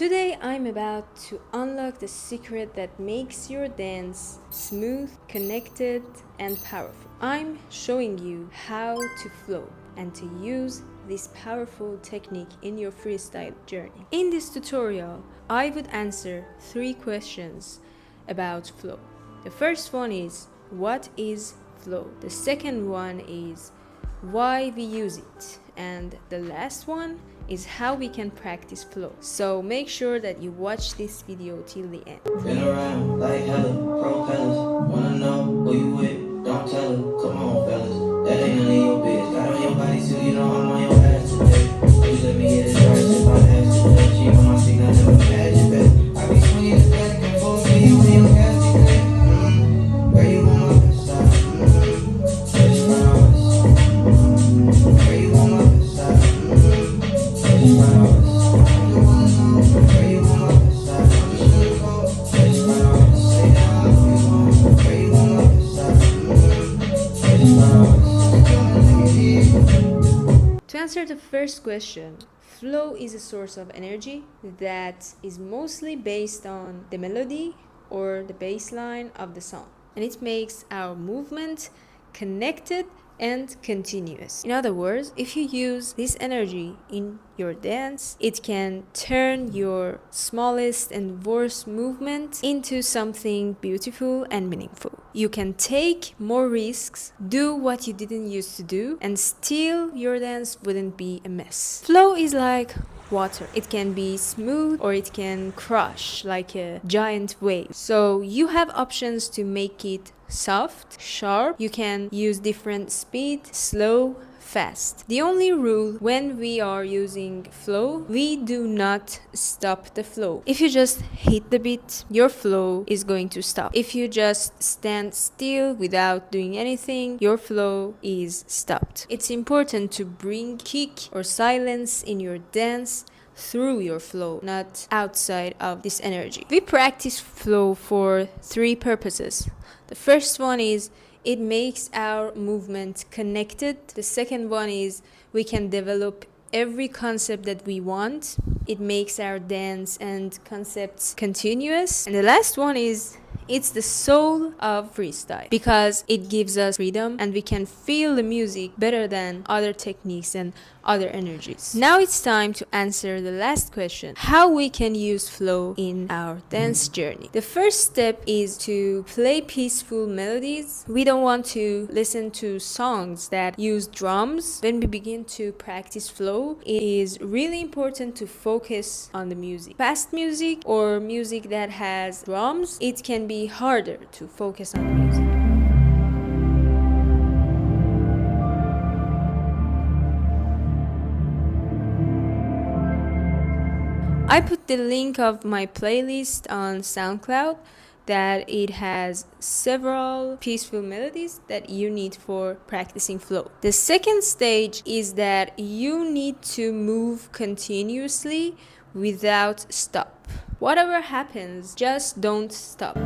Today I'm about to unlock the secret that makes your dance smooth, connected, and powerful. I'm showing you how to flow and to use this powerful technique in your freestyle journey. In this tutorial, I would answer 3 questions about flow. The first one is, what is flow? The second one is, why we use it, and the last one is how we can practice flow. So make sure that you watch this video till the end. Been around like hella, propellers. Wanna know who you with? Don't tell her. Come on, fellas. That ain't none of your biz. Got on your body too, you know I'm on your ass today. Please let me get it right if I ask you that. She on my seat, I never had you back. I be swinging it back and forth to you when your gas get clear. Where you on my best side? Just run on us. Where you on my best side? Just run on us. Where you on my best side? Just run on us. Say down. Where you on my best side? Just run on us. To answer the first question, flow is a source of energy that is mostly based on the melody or the bass line of the song, and it makes our movement connected and continuous. In other words, if you use this energy in your dance, it can turn your smallest and worst movement into something beautiful and meaningful. You can take more risks, do what you didn't used to do, and still your dance wouldn't be a mess. Flow is like water. It can be smooth or it can crush like a giant wave. So you have options to make it soft, sharp. You can use different speed, slow, fast. The only rule when we are using flow, we do not stop the flow. If you just hit the beat, your flow is going to stop. If you just stand still without doing anything, your flow is stopped. It's important to bring kick or silence in your dance through your flow, not outside of this energy. We practice flow for 3 purposes. The first one is it makes our movement connected. The second one is we can develop every concept that we want. It makes our dance and concepts continuous. And the last one is it's the soul of freestyle because it gives us freedom and we can feel the music better than other techniques and other energies. Now it's time to answer the last question, how we can use flow in our dance journey. The first step is to play peaceful melodies. We don't want to listen to songs that use drums. When we begin to practice flow, it is really important to focus on the music. Fast music or music that has drums, it can be harder to focus on the music. I put the link of my playlist on SoundCloud that it has several peaceful melodies that you need for practicing flow. The second stage is that you need to move continuously without stop. Whatever happens, just don't stop.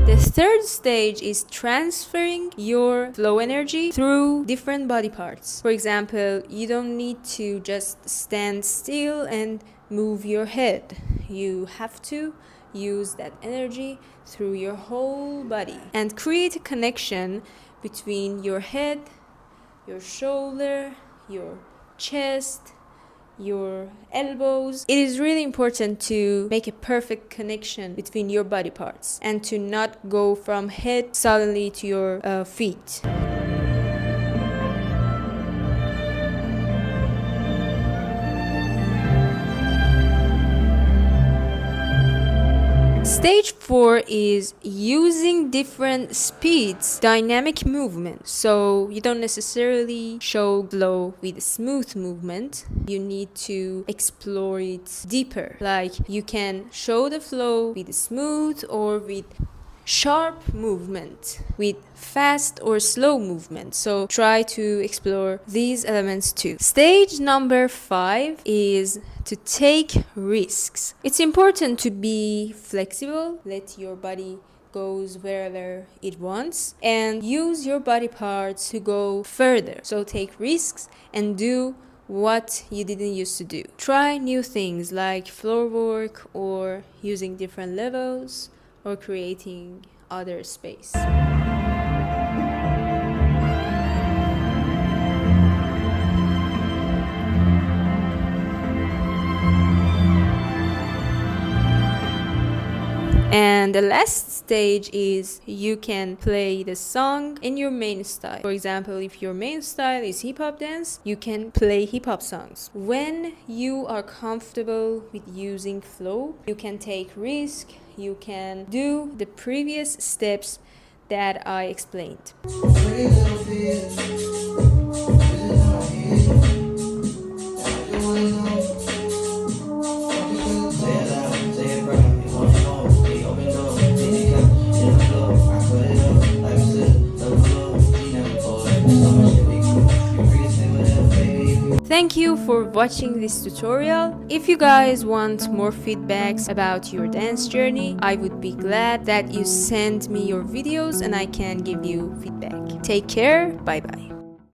The third stage is transferring your flow energy through different body parts. For example, you don't need to just stand still and move your head. You have to use that energy through your whole body and create a connection between your head, your shoulder, your chest, your elbows. It is really important to make a perfect connection between your body parts and to not go from head suddenly to your feet. Stage 4 is using different speeds, dynamic movement. So you don't necessarily show flow with smooth movement. You need to explore it deeper. Like you can show the flow with smooth or with sharp movement, with fast or slow movement. So try to explore these elements too. Stage number 5 is to take risks. It's important to be flexible, let your body goes wherever it wants, and use your body parts to go further. So take risks and do what you didn't used to do. Try new things like floor work or using different levels or creating other space. And the last stage is you can play the song in your main style. For example, if your main style is hip hop dance, you can play hip hop songs. When you are comfortable with using flow, you can take risk, you can do the previous steps that I explained. Thank you for watching this tutorial. If you guys want more feedbacks about your dance journey, I would be glad that you send me your videos and I can give you feedback. Take care, bye bye.